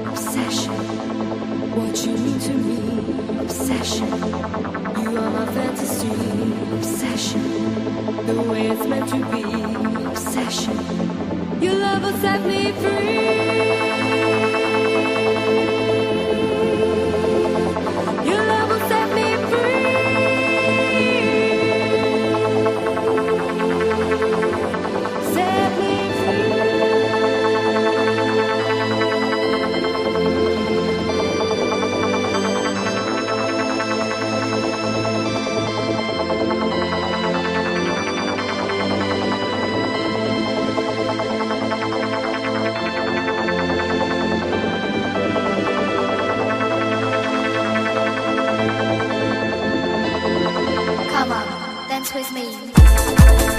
Obsession, what you mean to me. Obsession, you are my fantasy. Obsession, the way it's meant to be. Obsession, your love will set me free. Your love will set me free. Set me free. Come on, dance with me.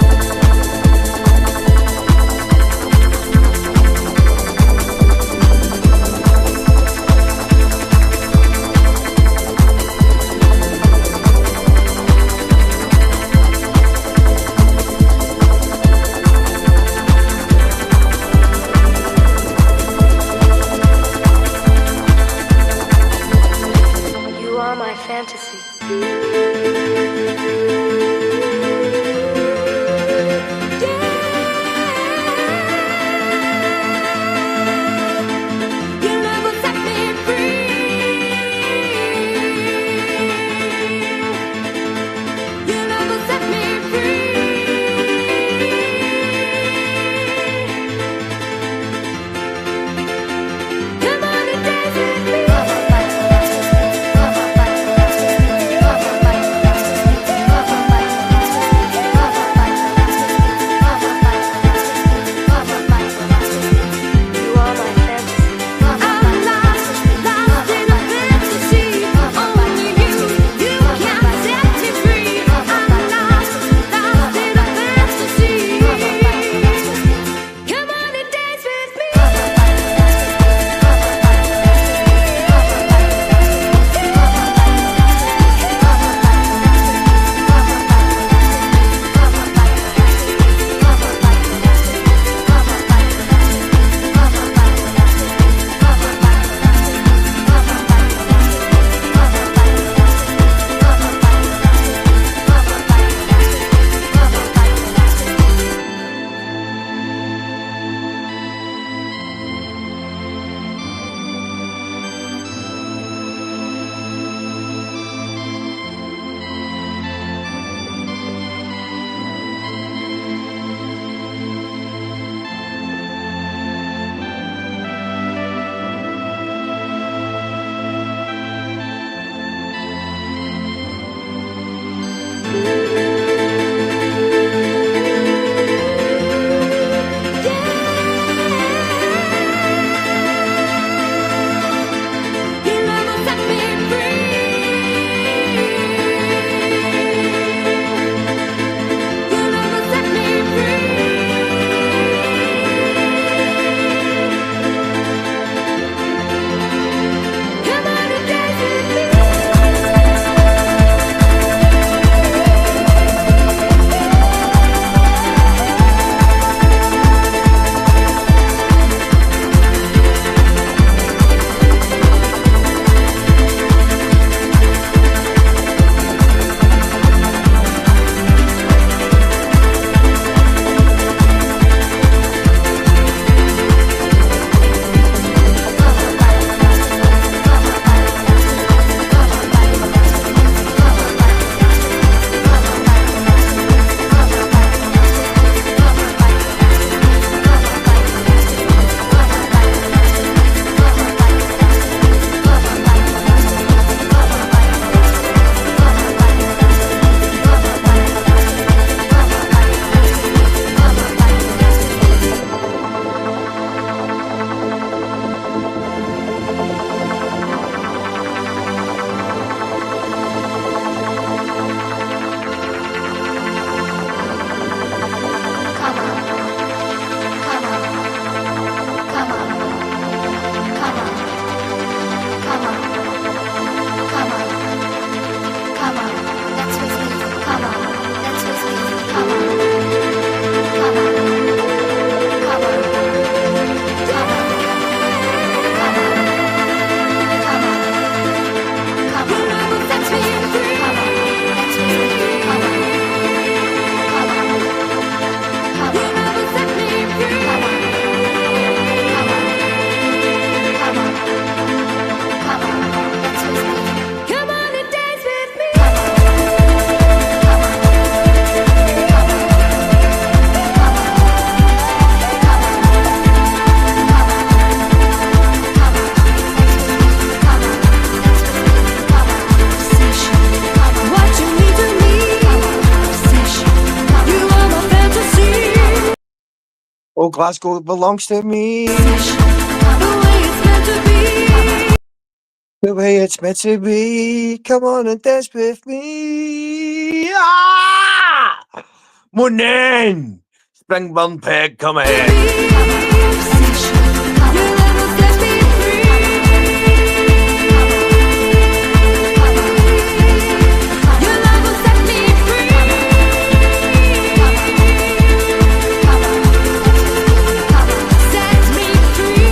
You are my fantasy. Your love will set me free. Your love will set me free. Come on and dance with me. Come on, dance with me. Come on, dance with me. Come on, dance Oh, Glasgow belongs to me. Obsession, the way it's meant to be. The way it's meant to be. Come on and dance with me. Ah! Morning! Springburn Peg, come ahead. Obsession, your love will set me free. Your love will set me free. Set me free.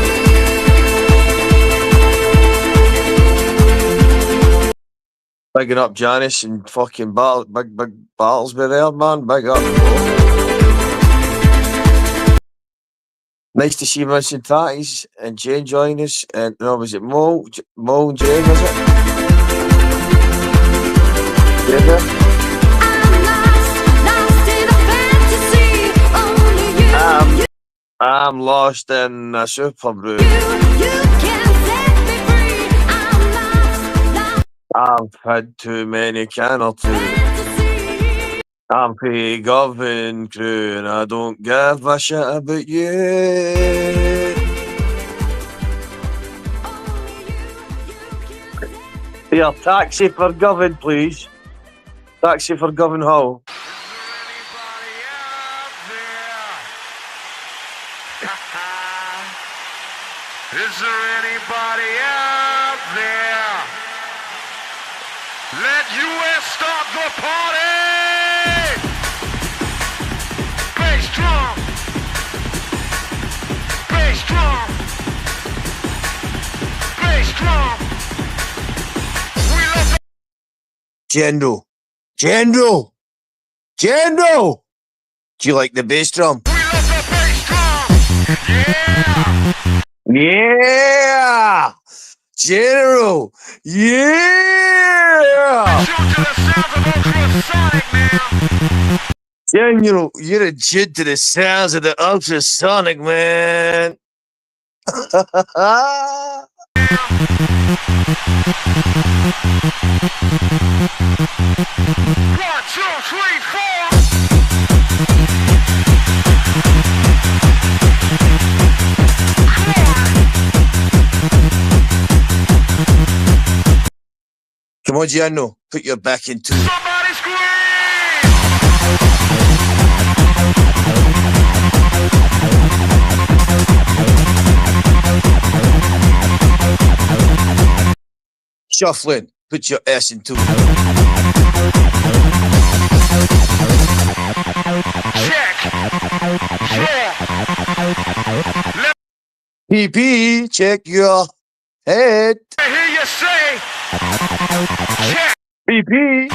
Bigging up Janice and fucking big Battlesby there, man. Big up. Nice to see Vincent Tatties and Jane join us. And no, was it Mo and Jane, was it? Yeah. I'm lost in a fantasy. Only you. I'm lost in a super brew. You can set me free. I'm lost. I've had too many can or two. Fantasy. I'm pretty governed crew and I don't give a shit about you. Here, taxi for Govan, please. Taxi for Govan Hall. Is there anybody out there? Let US start the party! Bass drum! Bass drum! Bass drum! We love the General! Do you like the bass drum? bass drum! Yeah! Yeah! General! Yeah! Tune to the sounds of ultrasonic now! General, you're a jit to the sounds of the ultrasonic, man. One, two, three, four! Come on, Gianno, put your back into it. Somebody scream! Shuffling, put your ass into it. Check! Yeah! PP, check your head. Let me hear you say! Check! PP,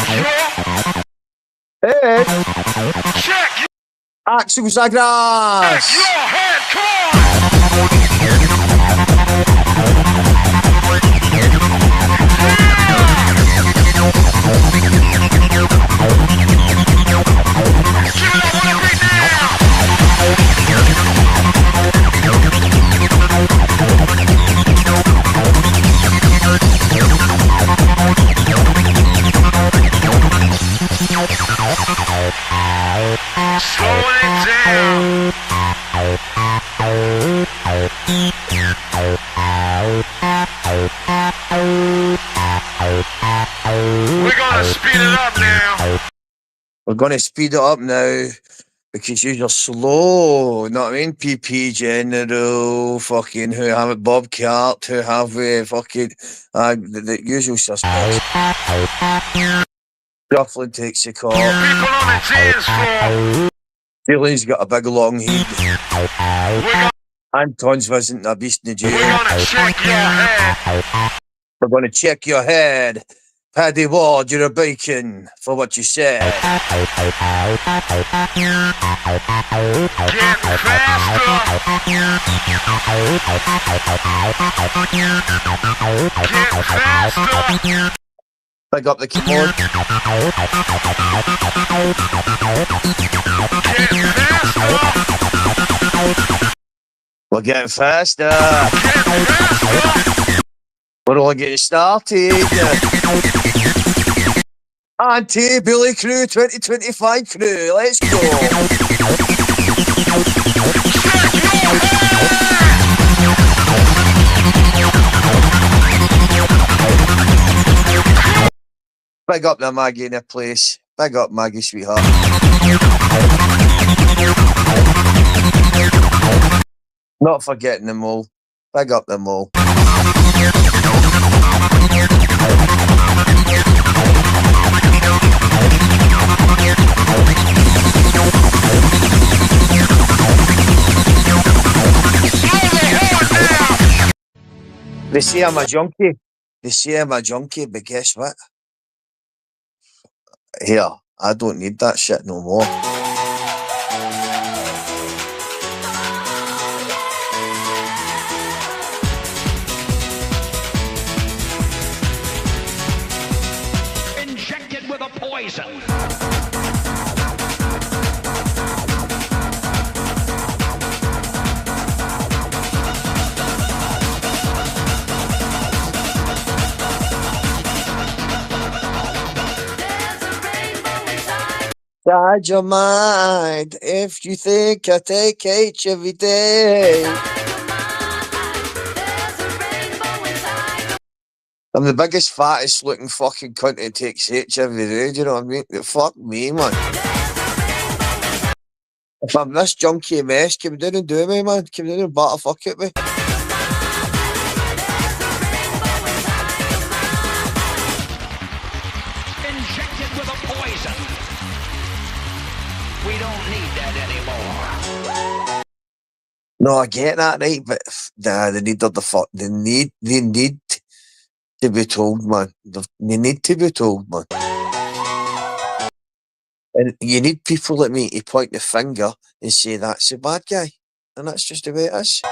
Yeah! head. Check! Axel Check Sagras. your head! Come on! Give it up on the beat now! Slowing it down. We're gonna speed it up now. We're going to speed it up now because you're slow. You know what I mean? PP General, fucking who have it? Bobcat, who have fucking the usual suspects. Shuffling takes the call. People on the dance floor. Feeling's got a big long head. We're gonna, Anton's visiting a beast in the we're jail. gonna check your head. We're going to check your head. Paddy Ward, you're a bacon for what you said. Getting faster. Getting faster. Big up the keyboard. Getting faster. We're getting faster. Getting faster. We're only getting started. Anti-Billy Crew 2025 crew, let's go. Big up the Maggie in the place. Big up Maggie, sweetheart. Not forgetting them all. Big up them all. They say I'm a junkie. They say I'm a junkie, but guess what? Here, I don't need that shit no more. Injected with a poison. Inside your mind, if you think I take H every day. I'm the biggest, fattest looking fucking cunt who takes H every day, do you know what I mean? Fuck me, man. If I'm this junkie mess, come down and do me, man. Come down and batter fuck at me. Injected with a poison. We don't need that anymore. No, I get that, right? But nah, they need the fuck. They need to be told, man. They need to be told, man. And you need people like me to point the finger and say that's the bad guy, and that's just the way it is.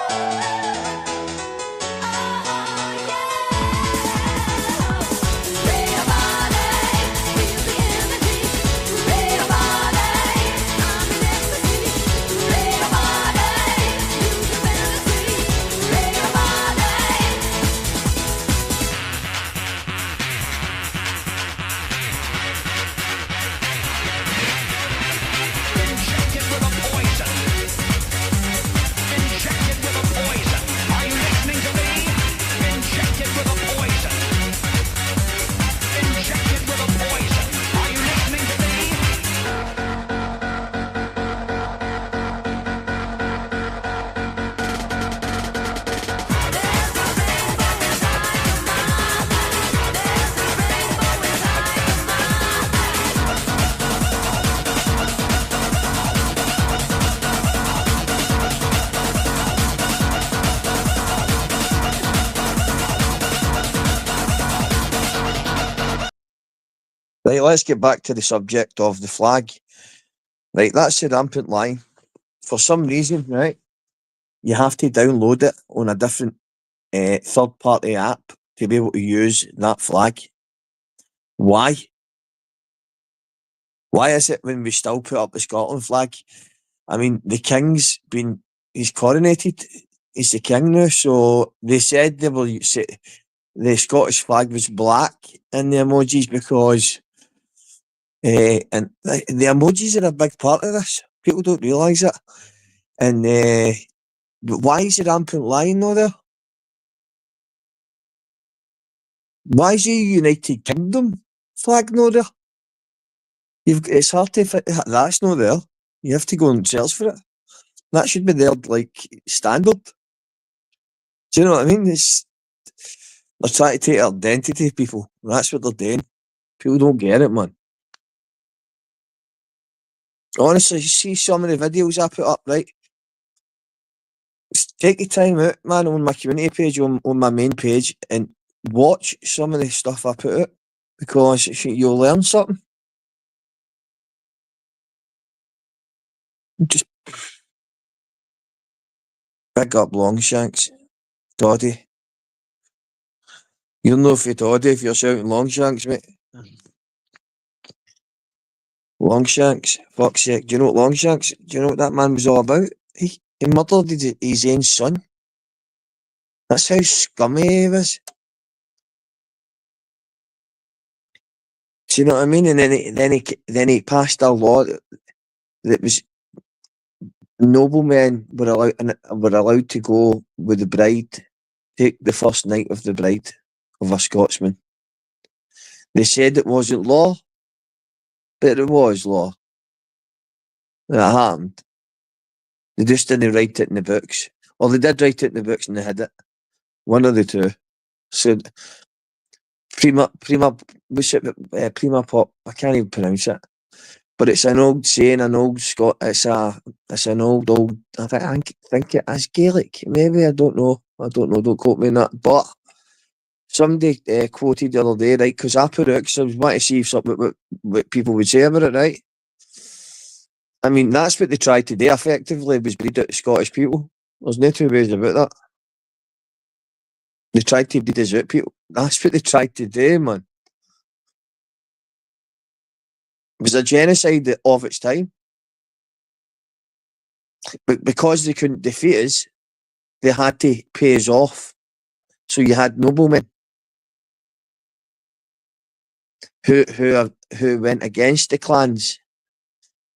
Right, let's get back to the subject of the flag. Right, that's the rampant lie. For some reason, right, you have to download it on a different third-party app to be able to use that flag. Why? Why is it when we still put up the Scotland flag? I mean, the king's he's coronated. He's the king now, so they said they will say the Scottish flag was black in the emojis because and the emojis are a big part of this. People don't realise it. And but why is the rampant lion not there? Why is the United Kingdom flag not there? It's hard to fit that's not there. You have to go and search for it. That should be there like standard. Do you know what I mean? They're trying to take our identity, people. That's what they're doing. People don't get it, man. Honestly, you see some of the videos I put up, right? Take your time out, man, on my community page, on my main page, and watch some of the stuff I put out, because you'll learn something. Just big up Longshanks, Doddy. You'll know if you're Doddy if you're shouting Longshanks, mate. Longshanks, fuck's sake. Do you know what Longshanks? Do you know what that man was all about? He murdered his own son. That's how scummy he was. Do you know what I mean? And then he passed a law that was noblemen were allowed to go with the bride, take the first night of the bride of a Scotsman. They said it wasn't law, but it was law. It happened. They just didn't write it in the books. Or they did write it in the books and they hid it. One of the two. So prima pop. I can't even pronounce it. But it's an old saying, an old Scot. It's an old. I think it is Gaelic. Maybe, I don't know. Don't quote me on that. But somebody quoted the other day, right? Because I put it, because I was wanting to see if what people would say about it, right? I mean, that's what they tried to do. Effectively, was breed out the Scottish people. There's no two ways about that. They tried to breed us out people. That's what they tried to do, man. It was a genocide of its time. But because they couldn't defeat us, they had to pay us off. So you had noblemen who went against the clans.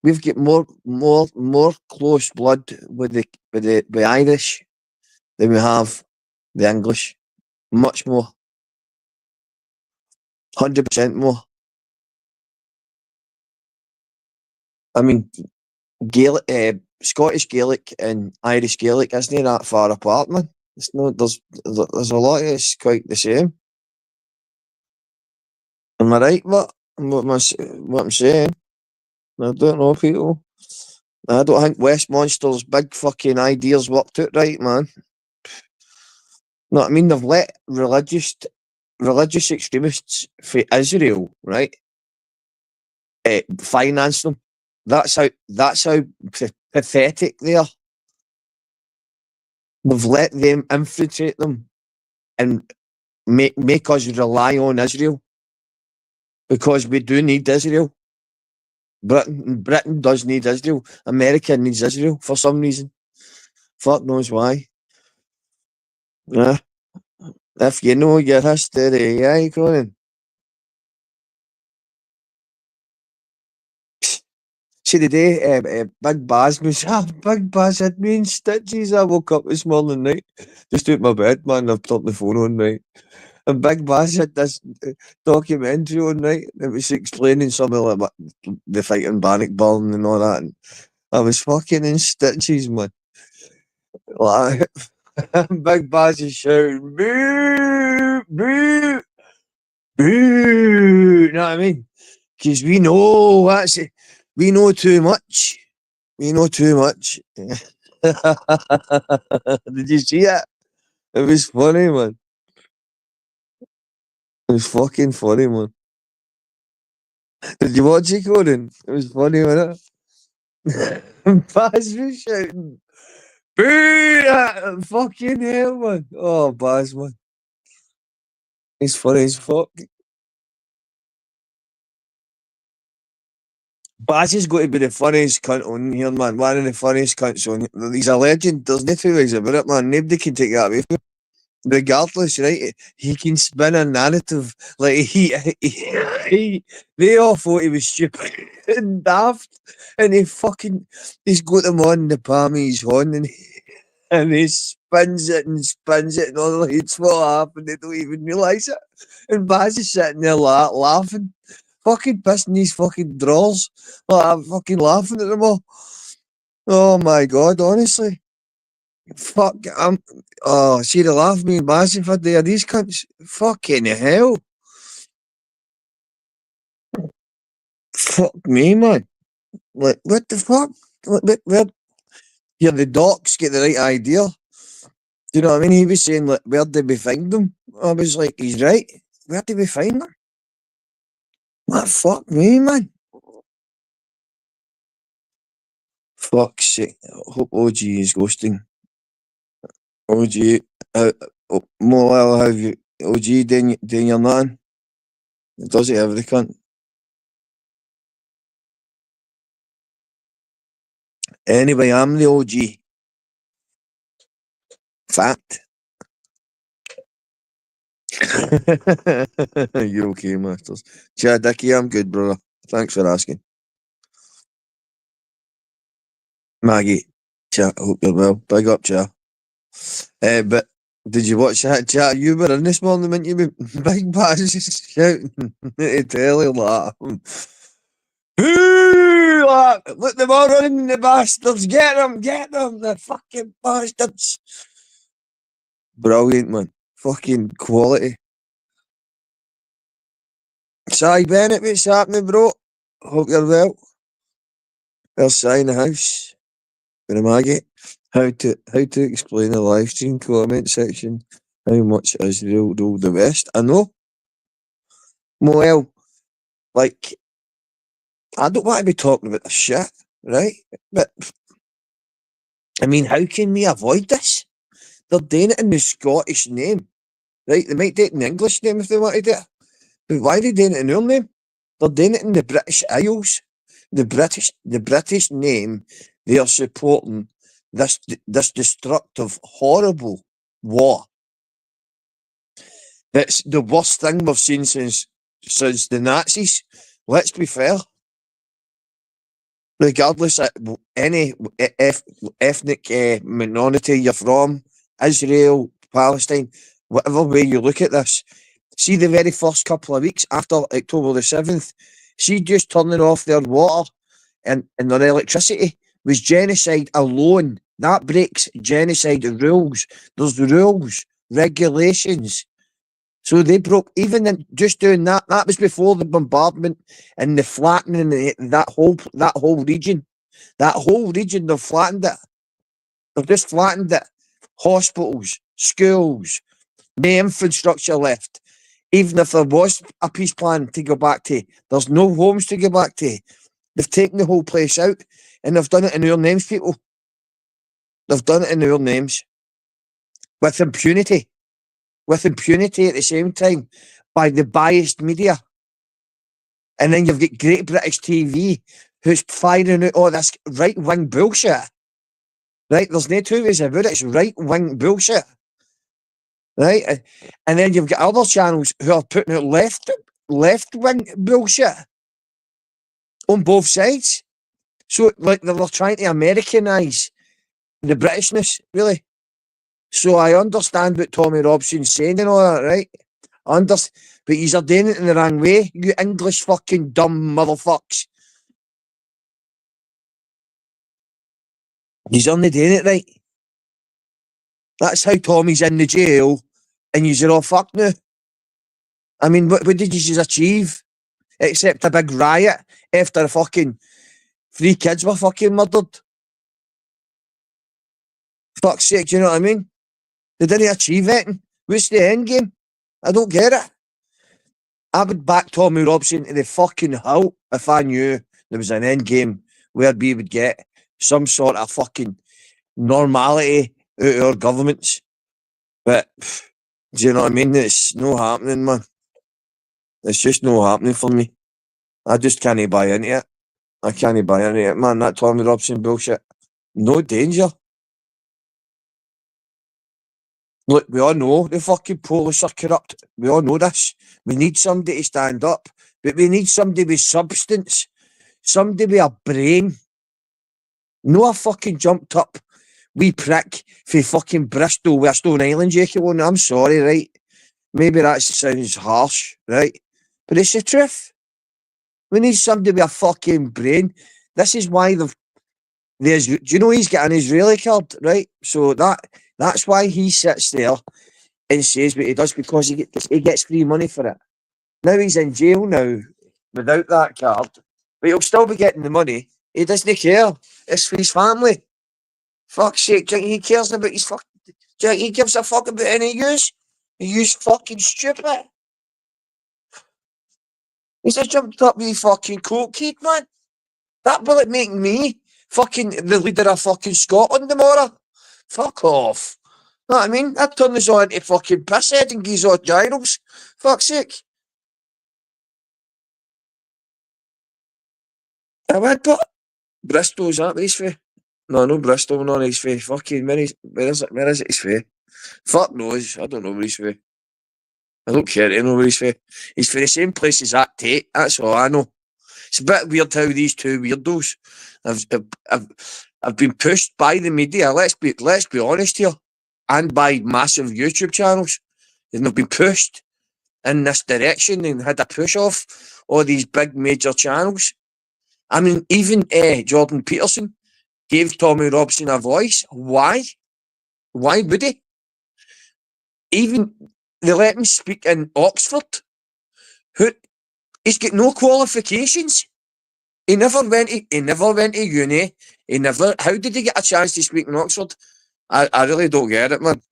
We've got more close blood with the Irish than we have the English. Much more. 100% more. I mean, Scottish Gaelic and Irish Gaelic isn't that far apart, man. It's not. There's a lot. It's quite the same. Am I right? What I'm saying? I don't know, people. I don't think Westminster's big fucking ideas worked out right, man. No, I mean, they've let religious extremists for Israel, right, finance them. That's how pathetic they are. They've let them infiltrate them and make us rely on Israel, because we do need Israel. Britain does need Israel. America needs Israel for some reason. Fuck knows why. Yeah. If you know your history, yeah, Conan. See the day Big Baz was Big Baz had me in stitches. I woke up this morning, right? Just out my bed, man. I've turned the phone on, right? And Big Baz had this documentary on, right? It was explaining something like the fight in Bannockburn and all that. And I was fucking in stitches, man. Like, Big Baz is shouting, boo, boo, boo. You know what I mean? Because we know that's it. We know too much. We know too much. Did you see it? It was funny, man. It was fucking funny, man. Did you watch it, Conan? It was funny, wasn't it? Baz was shouting, boo! Fucking hell, man. Oh, Baz, man. He's funny as fuck. Baz is going to be the funniest cunt on here, man. One of the funniest cunts on here. He's a legend. There's no two ways about it, man. Nobody can take that away from him. Regardless, right? He can spin a narrative like they all thought he was stupid and daft, and he's got them on the palm of his hand, and he spins it and spins it, and all the heads fall off, and they don't even realise it. And Baz is sitting there laughing, fucking pissing his fucking drawers, like I'm fucking laughing at them all. Oh my god, honestly. Fuck, see the laugh me massive for there, these cunts. Fucking hell. Fuck me, man. Like, what the fuck? Where, yeah, the docs get the right idea. Do you know what I mean? He was saying, like, where did we find them? I was like, he's right. Where did we find them? What, fuck me, man. Fuck's sake. I hope OG is ghosting. OG, more I'll have you. OG doing your nothing. Does it every cunt? Anyway, I'm the OG. Fact. You're okay, Masters. Chad Dicky, I'm good, brother. Thanks for asking. Maggie. Chat, I hope you're well. Big up, chat. But did you watch that chat? You were in this morning, weren't you? Big Bass shouting to tell you that. Look, them all running, the bastards. Get them, the fucking bastards. Brilliant, man. Fucking quality. Si Bennett, what's happening, bro? Hope you're well. There's Si in the house. With a Maggie. How to explain the live stream comment section? How much Israel ruled the West? I know. Well, like, I don't want to be talking about this shit, right? But I mean, how can we avoid this? They're doing it in the Scottish name, right? They might do it in the English name if they want to do it. But why are they doing it in their name? They're doing it in the British Isles. The British name, they are supporting this destructive, horrible war. It's the worst thing we've seen since the Nazis. Let's be fair. Regardless of any ethnic minority you're from, Israel, Palestine, whatever way you look at this, see the very first couple of weeks after October the 7th, see just turning off their water and their electricity was genocide alone. That breaks genocide rules. There's rules, regulations. So they broke, even in just doing that, that was before the bombardment and the flattening that whole region. That whole region, they've flattened it. They've just flattened it. Hospitals, schools, no infrastructure left. Even if there was a peace plan to go back to, there's no homes to go back to. They've taken the whole place out and they've done it in our names, people. They've done it in our names. With impunity. With impunity at the same time by the biased media. And then you've got Great British TV who's firing out all this right-wing bullshit. Right? There's no two ways about it. It's right-wing bullshit. Right? And then you've got other channels who are putting out left-wing bullshit on both sides. So, like, they're trying to Americanise the Britishness, really. So I understand what Tommy Robson's saying and all that, right? But he's doing it in the wrong way, you English fucking dumb motherfucks. He's only doing it right. That's how Tommy's in the jail and you're all fucked now. I mean, what did you achieve? Except a big riot after a fucking 3 kids were fucking murdered. Fuck's sake, do you know what I mean? They didn't achieve anything. What's the end game? I don't get it. I would back Tommy Robson to the fucking hilt if I knew there was an end game where we would get some sort of fucking normality out of our governments. But, do you know what I mean? It's no happening, man. It's just no happening for me. I just can't buy into it. I can't buy into it, man. That Tommy Robson bullshit. No danger. Look, we all know the fucking police are corrupt. We all know this. We need somebody to stand up. But we need somebody with substance. Somebody with a brain. No a fucking jumped up wee prick for fucking Bristol with a Stone Island jacket on. I'm sorry, right? Maybe that sounds harsh, right? But it's the truth. We need somebody with a fucking brain. This is why do you know he's got an Israeli card, right? So that's why he sits there and says what he does, because he gets free money for it. Now he's in jail now without that card, but he'll still be getting the money. He doesn't care. It's for his family. Fuck's sake, do you think he cares about his fucking... Do you think he gives a fuck about any use? He's fucking stupid. He's a jumped up wee fucking coke kid, man. That will it make me fucking the leader of fucking Scotland tomorrow? Fuck off. Know what I mean? I'd turn this on to fucking pisshead and geese on gyros. Fuck's sake. I would, but Bristol's that his fee? No Bristol, not his fee. Fucking where is it? Where is it his fee? Fuck knows. I don't know where he's fee. I don't care to know where he's fee. He's for the same place as that Tate. That's all I know. It's a bit weird how these two weirdos have have been pushed by the media. Let's be honest here, and by massive YouTube channels, and they've been pushed in this direction and had a push off all these big major channels. I mean, even Jordan Peterson gave Tommy Robson a voice. Why? Why would he? Even they let him speak in Oxford. He's got no qualifications. He never went to uni. He never. How did he get a chance to speak in Oxford? I really don't get it, man.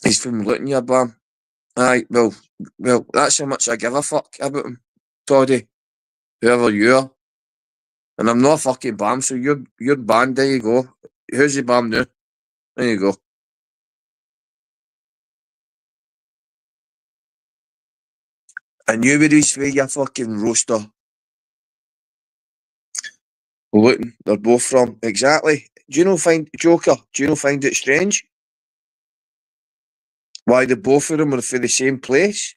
He's from Luton, yeah, bam. Aye, well, that's how much I give a fuck about him, Toddy. Whoever you are, and I'm not a fucking bam. So you're banned. There you go. Who's your bam now? There you go. And you with his way, you fucking roaster. Luton, they're both from exactly. Do you know find Joker? Do you know find it strange? Why the both of them are for the same place?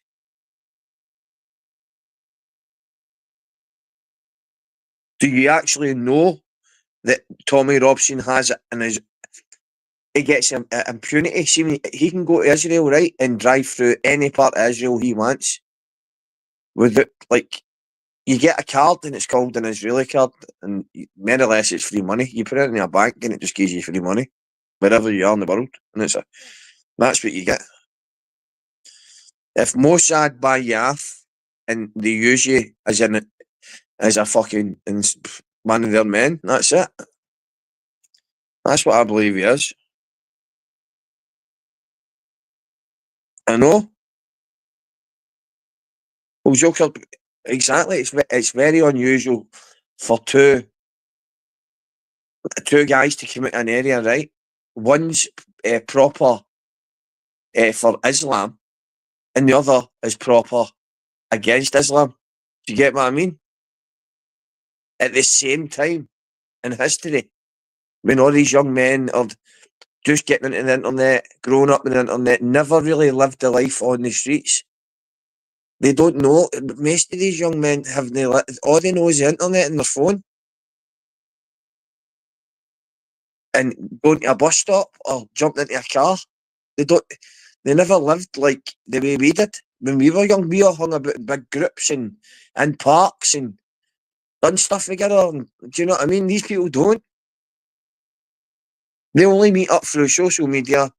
Do you actually know that Tommy Robson has it and he gets impunity? See, he can go to Israel, right, and drive through any part of Israel he wants. With it, like, you get a card and it's called an Israeli card, and more or less it's free money. You put it in your bank and it just gives you free money wherever you are in the world, and that's what you get. If Mossad buy you off and they use you as a fucking one of their men, that's it. That's what I believe he is. I know. Well, Joker, exactly. It's very unusual for two guys to come out an area, right? One's proper for Islam, and the other is proper against Islam. Do you get what I mean? At the same time in history, when all these young men are just getting into the internet, growing up in the internet, never really lived a life on the streets. They don't know. Most of these young men all they know is the internet and their phone. And going to a bus stop or jumping into a car. They never lived like the way we did. When we were young, we all hung about in big groups and in parks and done stuff together. And, do you know what I mean? These people don't. They only meet up through social media.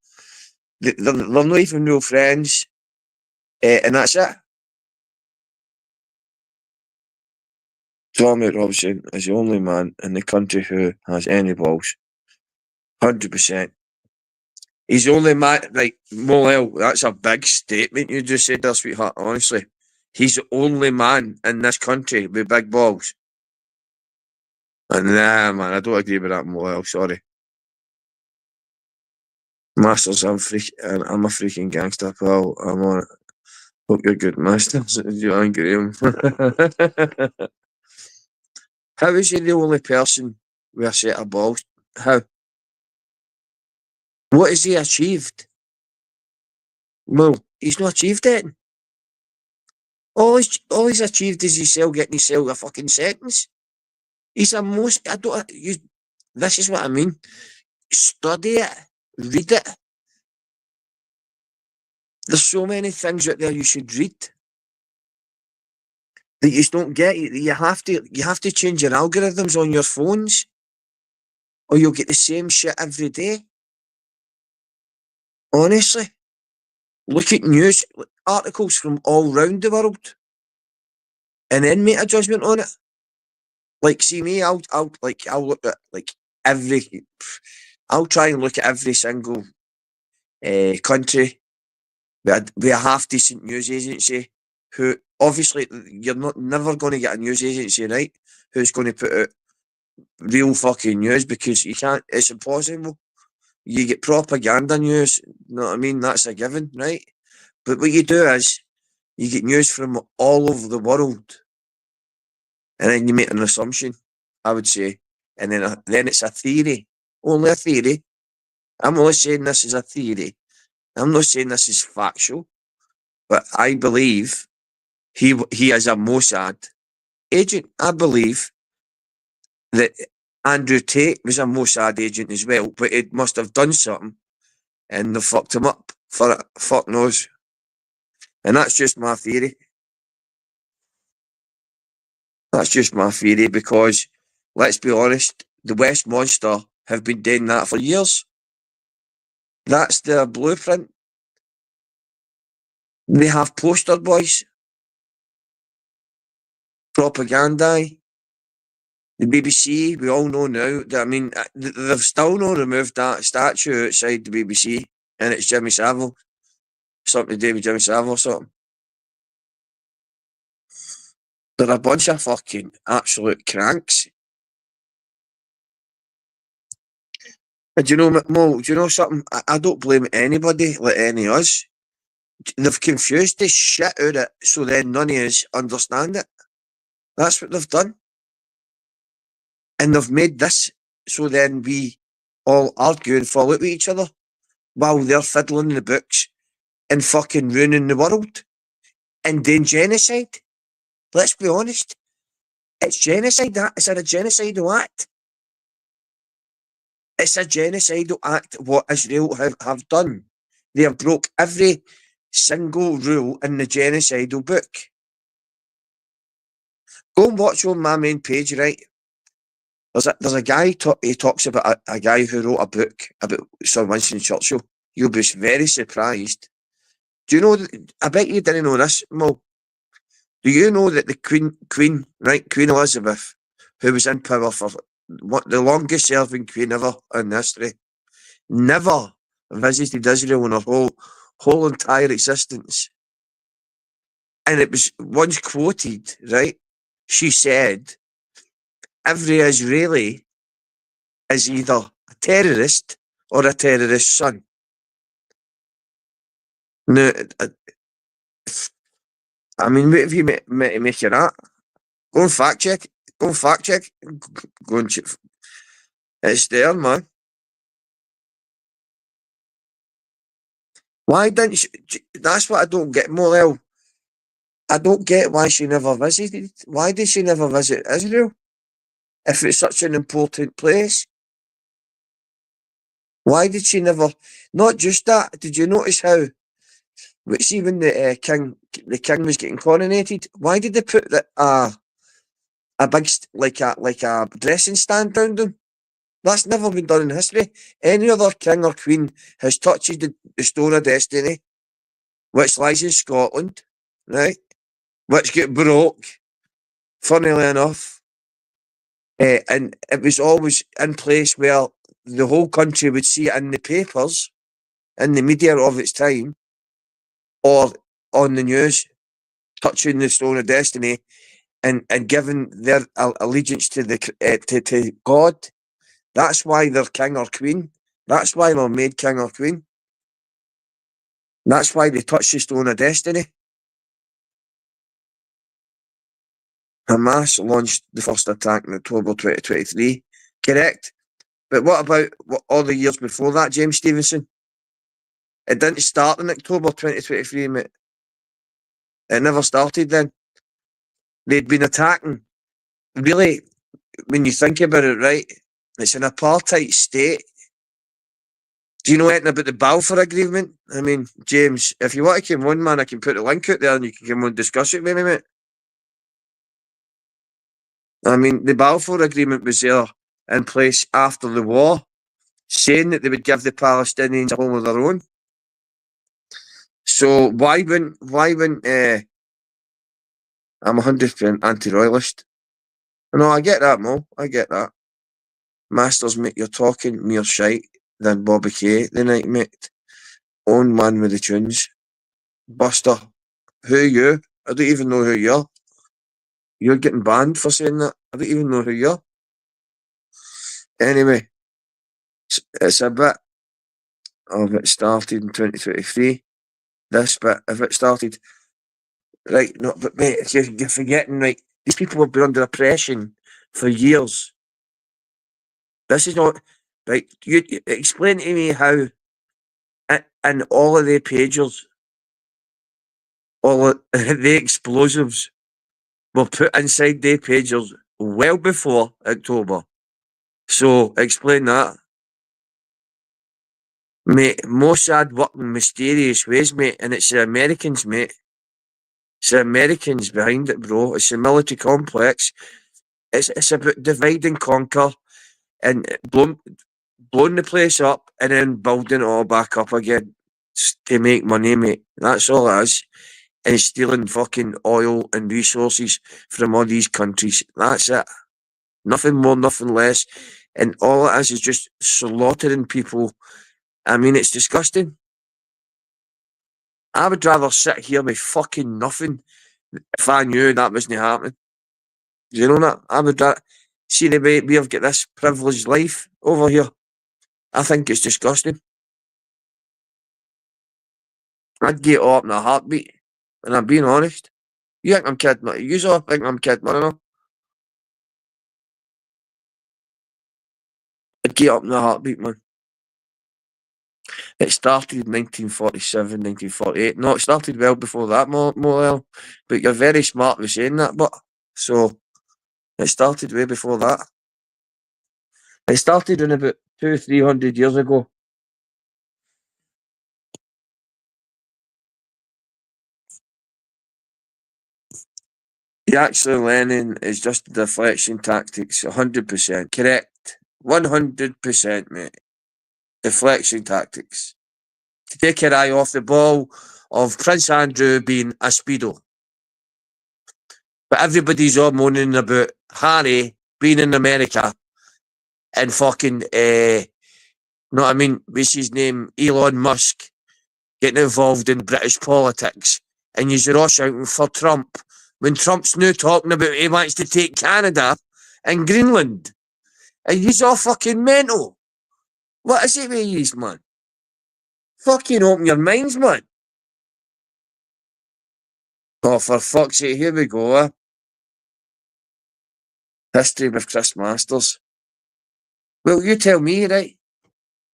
They're not even real friends. And that's it. Tommy Robson is the only man in the country who has any balls. 100%. He's the only man, like, Molel, that's a big statement you just said there, sweetheart, honestly. He's the only man in this country with big balls. And nah, man, I don't agree with that, Molel, sorry. Masters, I'm a freaking gangster, pal. I'm on it. Hope you're good, Masters. You angry him. How is he the only person with a set of balls? How? What has he achieved? Well, he's not achieved it. All he's achieved is getting himself a fucking sentence. He's a most. I don't. This is what I mean. Study it, read it. There's so many things out there you should read that you just don't get. You have to change your algorithms on your phones, or you'll get the same shit every day. Honestly, look at news articles from all round the world, and then make a judgment on it. Like, see me, I'll look at every. I'll try and look at every single country with a half decent news agency. Who obviously you're never going to get a news agency, right? Who's going to put out real fucking news, because you can't. It's impossible. You get propaganda news. You know what I mean? That's a given, right? But what you do is you get news from all over the world, and then you make an assumption, I would say, and then it's a theory, only a theory. I'm only saying this is a theory. I'm not saying this is factual, but I believe he is a Mossad agent. I believe that Andrew Tate was a Mossad agent as well, but it must have done something and they fucked him up for it. Fuck knows. And that's just my theory. That's just my theory because, let's be honest, the West Monster have been doing that for years. That's their blueprint. They have poster boys, propaganda. The BBC, we all know now. I mean, they've still not removed that statue outside the BBC, and it's Jimmy Savile. Something to do with Jimmy Savile or something. They're a bunch of fucking absolute cranks. And do you know, Mo, do you know something? I don't blame anybody like any of us. They've confused the shit out of it so then none of us understand it. That's what they've done. And they've made this so then we all argue and fall out with each other while they're fiddling the books and fucking ruining the world and doing genocide. Let's be honest. It's genocide. It's a genocidal act. It's a genocidal act what Israel have done. They have broke every single rule in the genocidal book. Go and watch on my main page, right? There's a guy, he talks about a guy who wrote a book about Sir Winston Churchill. You'll be very surprised. Do you know, I bet you didn't know this, Mo. Do you know that the Queen Elizabeth, who was in power for the longest serving queen ever in history, never visited Israel in her whole entire existence? And it was once quoted, right? She said, every Israeli is either a terrorist or a terrorist's son. Now, I mean, what have you make of that? Go and fact check. Go and fact check. Go and check. It's there, man. Why didn't she? That's what I don't get, Molel. I don't get why she never visited. Why did she never visit Israel? If it's such an important place. Why did she never? Not just that. Did you notice how? See, when the king was getting coronated, why did they put a big like a dressing stand round him? That's never been done in history. Any other king or queen has touched the Stone of Destiny, which lies in Scotland, right? Which get broke, funnily enough. And it was always in place where the whole country would see it in the papers, in the media of its time, or on the news, touching the Stone of Destiny and giving their allegiance to to God. That's why they're king or queen. That's why they're made king or queen. That's why they touch the Stone of Destiny. Hamas launched the first attack in October 2023. Correct. But what about all the years before that, James Stevenson? It didn't start in October 2023, mate. It never started then. They'd been attacking. Really, when you think about it, right, it's an apartheid state. Do you know anything about the Balfour Agreement? I mean, James, if you want to come on, man, I can put a link out there and you can come on and discuss it with me, mate. I mean, the Balfour Agreement was there in place after the war, saying that they would give the Palestinians a home of their own. So why wouldn't I'm 100% anti-royalist. No, I get that, Mo. I get that. Masters, mate, you're talking mere shite than Bobby Kay the night, mate. Own man with the tunes. Buster, who are you? I don't even know who you are. You're getting banned for saying that. I don't even know who you are. Anyway, it's a bit of it started in 2023. This bit, if it started, right, no, but mate, you're forgetting, right, these people have been under oppression for years. This is not, right, you explain to me how, in all of the pagers, all of the explosives, were put inside their pagers well before October. So explain that. Mate, Mossad work in mysterious ways, mate, and it's the Americans, mate. It's the Americans behind it, bro. It's the military complex. It's about divide and conquer and blowing the place up and then building it all back up again to make money, mate. That's all it is. And stealing fucking oil and resources from all these countries. That's it. Nothing more, nothing less. And all it is just slaughtering people. I mean, it's disgusting. I would rather sit here with fucking nothing if I knew that wasn't happening. You know that? I would see the way we have got this privileged life over here. I think it's disgusting. I'd get up in a heartbeat, and I'm being honest. You think I'm kidding? You all think I'm kidding? I don't know. I'd get up in a heartbeat, man. It started in 1947, 1948. No, it started well before that, more. But you're very smart with saying that, but so it started way before that. It started in about 200-300 years ago. The actual learning is just deflection tactics, 100%. Correct. 100%, mate. Deflection tactics. To take your eye off the ball of Prince Andrew being a speedo. But everybody's all moaning about Harry being in America and fucking, know what I mean, what's his name, Elon Musk, getting involved in British politics. And you're all shouting for Trump when Trump's now talking about he wants to take Canada and Greenland. And he's all fucking mental. What is it with yous, man? Fucking open your minds, man. Oh, for fuck's sake, here we go, History with Chris Masters. Well, you tell me, right?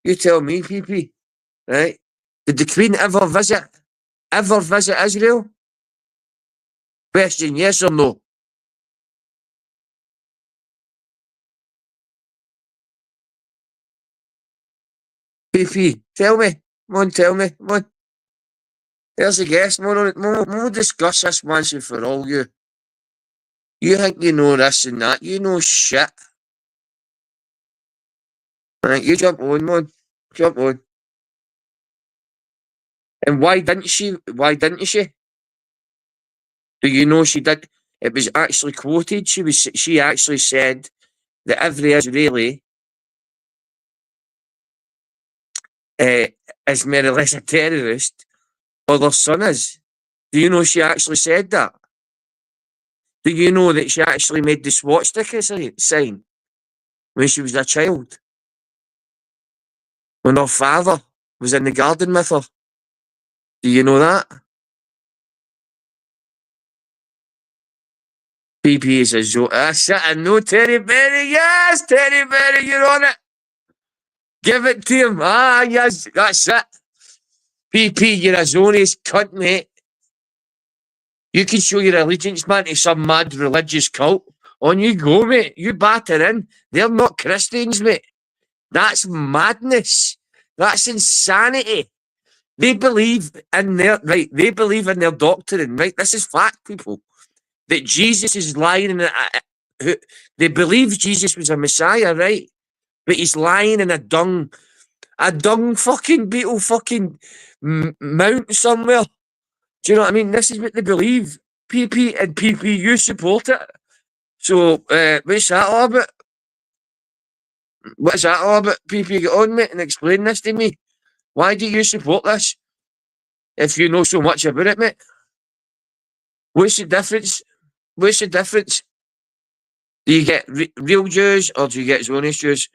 You tell me, PP, right? Did the Queen ever visit Israel? Question, yes or no? PP, tell me. Come on, tell me. Come on. There's a guess. We'll discuss this once and for all, you. You think you know this and that. You know shit. Right, you jump on, man. Jump on. And why didn't she? Why didn't she? Do you know she did? It was actually quoted. She actually said that every Israeli is more or less a terrorist, or their son is. Do you know she actually said that? Do you know that she actually made the swastika sign when she was a child? When her father was in the garden with her. Do you know that? PP is a joke. That's it. I know Terry Berry. Yes, Terry Berry, you're on it. Give it to him. Ah, yes, that's it. PP, you're a zoniest cunt, mate. You can show your allegiance, man, to some mad religious cult. On you go, mate. You batter in. They're not Christians, mate. That's madness. That's insanity. They believe in they believe in their doctrine, right? This is fact, people. That Jesus is lying in they believe Jesus was a Messiah, right? But he's lying in a dung fucking beetle fucking mountain somewhere. Do you know what I mean? This is what they believe. PP and PP, you support it. So, what's that all about? What's that all about? PP, get on, mate, and explain this to me. Why do you support this? If you know so much about it, mate. What's the difference? What's the difference? Do you get real Jews or do you get Zionist Jews?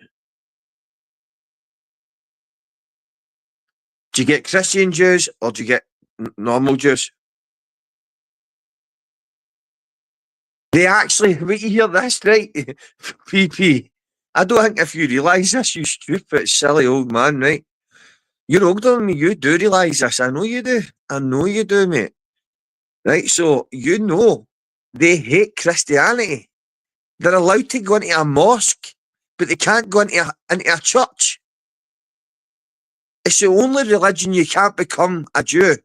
Do you get Christian Jews or do you get normal Jews? They actually, wait, you hear this, right? PP. I don't think if you realise this, you stupid, silly old man, right? You're older than me, you do realise this. I know you do. I know you do, mate. Right, so you know they hate Christianity. They're allowed to go into a mosque, but they can't go into a church. It's the only religion you can't become a Jew.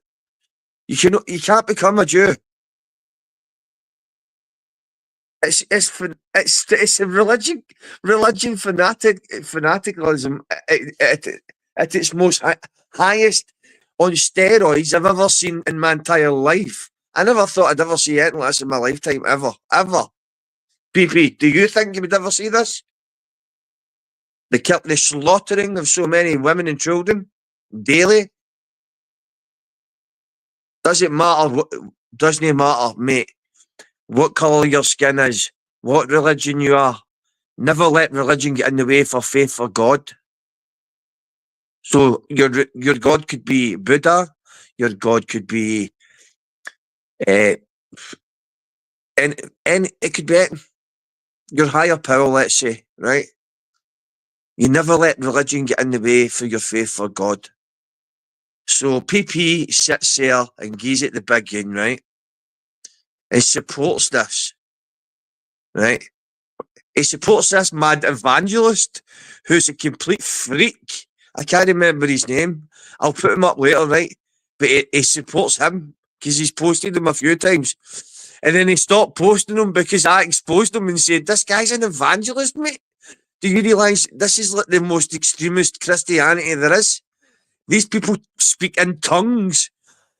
You can't become a Jew. It's a religion fanaticism at its most highest on steroids I've ever seen in my entire life. I never thought I'd ever see anything like this in my lifetime, ever. PP, do you think you would ever see this? The slaughtering of so many women and children daily. Doesn't matter, mate, what colour your skin is, what religion you are. Never let religion get in the way for faith for God. So your God could be Buddha, your God could be, and it could be your higher power, let's say, right? You never let religion get in the way for your faith for God. So PP sits there and gives it the big yin, right? And supports this, right? He supports this mad evangelist who's a complete freak. I can't remember his name. I'll put him up later, right? But he supports him because he's posted him a few times. And then he stopped posting him because I exposed him and said, this guy's an evangelist, mate. Do you realise this is like the most extremist Christianity there is? These people speak in tongues.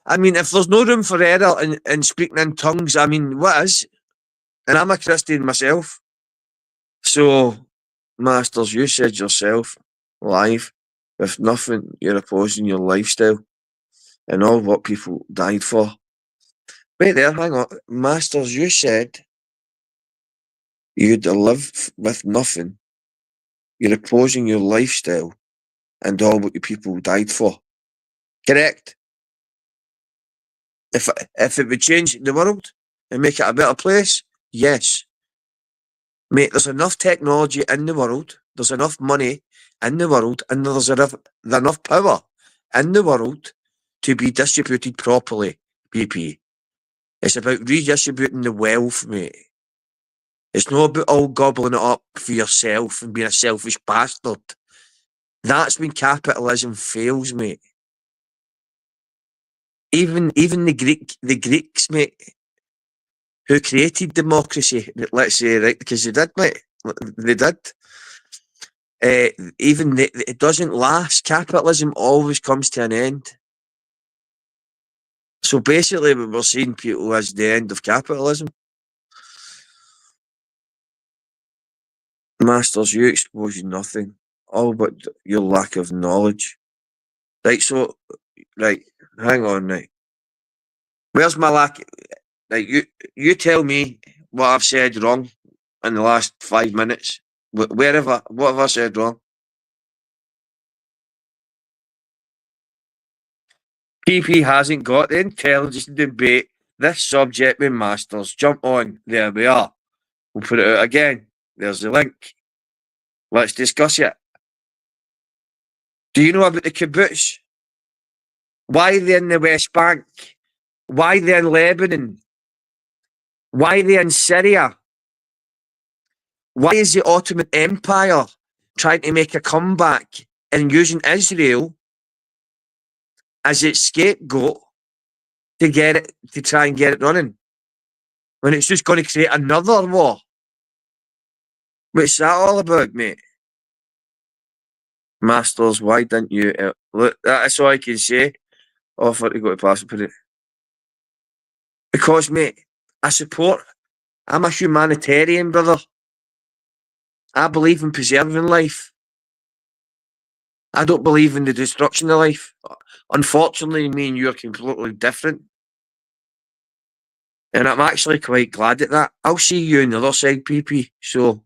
I mean, if there's no room for error in speaking in tongues, I mean, what is? And I'm a Christian myself. So, Masters, you said yourself, live, with nothing, you're opposing your lifestyle and all what people died for. Wait there, hang on. Masters, you said you'd live with nothing. You're opposing your lifestyle and all what people died for. Correct? If it would change the world and make it a better place, yes. Mate, there's enough technology in the world, there's enough money in the world, and there's enough power in the world to be distributed properly, PP. It's about redistributing the wealth, mate. It's not about all gobbling it up for yourself and being a selfish bastard. That's when capitalism fails, mate. Even the Greeks, mate, who created democracy, let's say, right, because they did, mate. They did. It doesn't last. Capitalism always comes to an end. So basically, what we're seeing, people, is the end of capitalism. Masters, you expose nothing, all but your lack of knowledge. Right, so, right, hang on, right. Where's my lack? Right, you tell me what I've said wrong in the last 5 minutes. What have I said wrong? PP hasn't got the intelligence to debate this subject with Masters. Jump on. There we are. We'll put it out again. There's the link. Let's discuss it. Do you know about the kibbutz? Why are they in the West Bank? Why are they in Lebanon? Why are they in Syria? Why is the Ottoman Empire trying to make a comeback and using Israel as its scapegoat to try and get it running, when it's just going to create another war? What's that all about, mate? Masters, why didn't you... look, that's all I can say. Offer to go to passport. Because, mate, I'm a humanitarian, brother. I believe in preserving life. I don't believe in the destruction of life. Unfortunately, me and you are completely different. And I'm actually quite glad at that. I'll see you on the other side, PP. So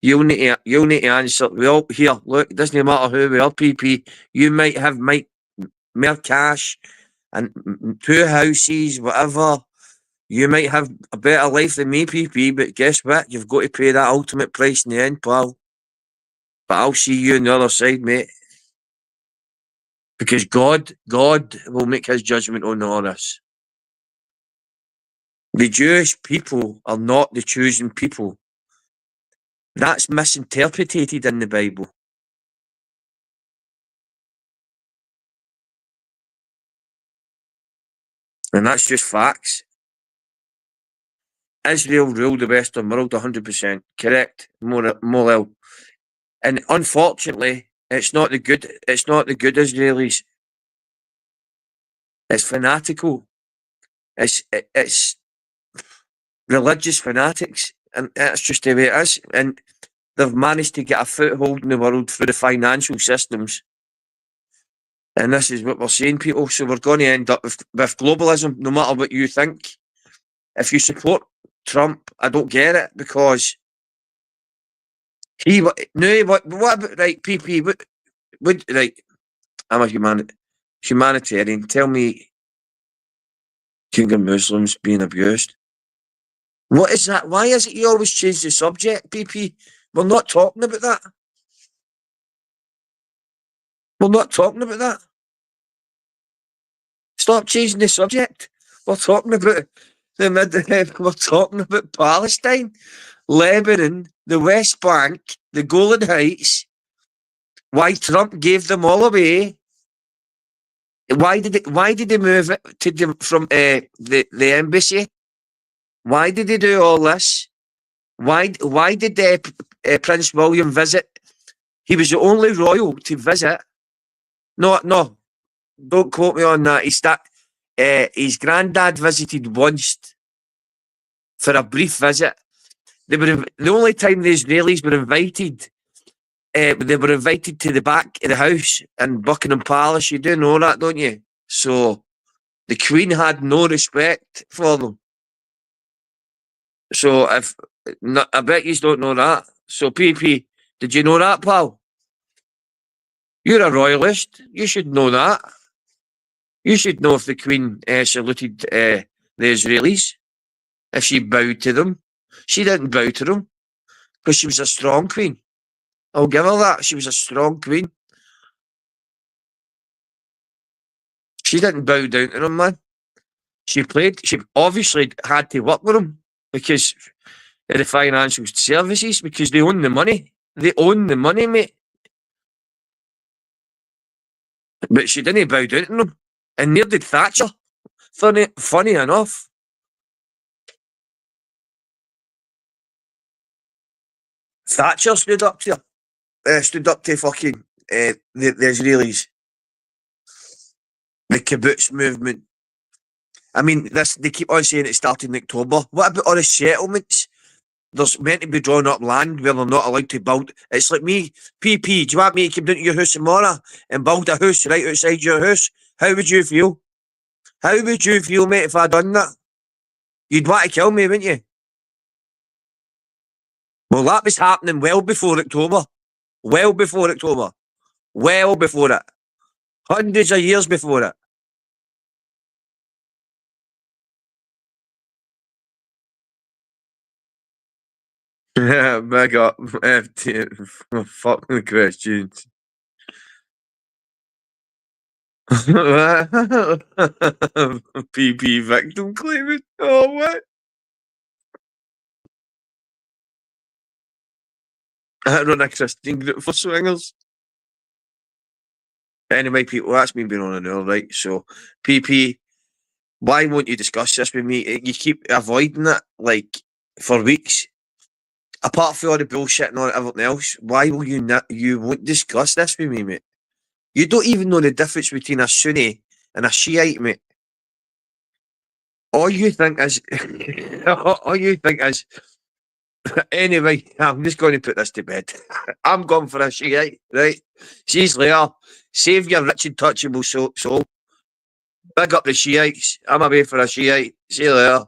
you'll need to answer. We all here. Look, it doesn't matter who we are, PP. You might have more cash and 2 houses, whatever. You might have a better life than me, PP. But guess what? You've got to pay that ultimate price in the end, pal. But I'll see you on the other side, mate. Because God will make his judgment on all this. The Jewish people are not the chosen people. That's misinterpreted in the Bible. And that's just facts. Israel ruled the Western world 100%. Correct. More. And unfortunately, it's not the good Israelis. It's fanatical. It's religious fanatics. And that's just the way it is. And they've managed to get a foothold in the world through the financial systems. And this is what we're seeing, people. So we're going to end up with globalism, no matter what you think. If you support Trump, I don't get it, because what about, right, PP, what, right, I'm a humanitarian. Tell me, King of Muslims being abused. What is that? Why is it you always change the subject, PP? We're not talking about that. We're not talking about that. Stop changing the subject. We're talking about we're talking about Palestine, Lebanon, the West Bank, the Golan Heights. Why Trump gave them all away? Why did they move it to from the embassy? Why did they do all this? Why did Prince William visit? He was the only royal to visit. No, don't quote me on that. His granddad visited once for a brief visit. The only time the Israelis were invited, they were invited to the back of the house in Buckingham Palace. You do know that, don't you? So the Queen had no respect for them. So I bet you don't know that. So PP, did you know that, pal? You're a royalist. You should know that. You should know if the Queen saluted the Israelis, if she bowed to them. She didn't bow to them because she was a strong queen. I'll give her that. She was a strong queen. She didn't bow down to them, man. She obviously had to work with them because of the financial services, because they own the money. They own the money, mate. But she didn't bow down to them. And neither did Thatcher. Funny enough. Thatcher stood up to fucking the Israelis. The kibbutz movement. I mean, they keep on saying it started in October. What about all the settlements? There's meant to be drawn up land where they're not allowed to build. It's like me, PP, do you want me to come down to your house tomorrow and build a house right outside your house? How would you feel? How would you feel, mate, if I'd done that? You'd want to kill me, wouldn't you? Well, that was happening well before October. Well before October. Well before it. Hundreds of years before it. Yeah, big up. Fucking questions. PP victim claiming. Oh, what? I run a Christian group for swingers. Anyway, people, that's me being on an hour, right? So, PP, why won't you discuss this with me? You keep avoiding it, like, for weeks. Apart from all the bullshit and all everything else, why will you won't discuss this with me, mate? You don't even know the difference between a Sunni and a Shiite, mate. All you think is, anyway, I'm just going to put this to bed. I'm going for a Shiite, right? She's later. Save your rich and touchable soul. Big up the Shiites. I'm away for a Shiite. See you later.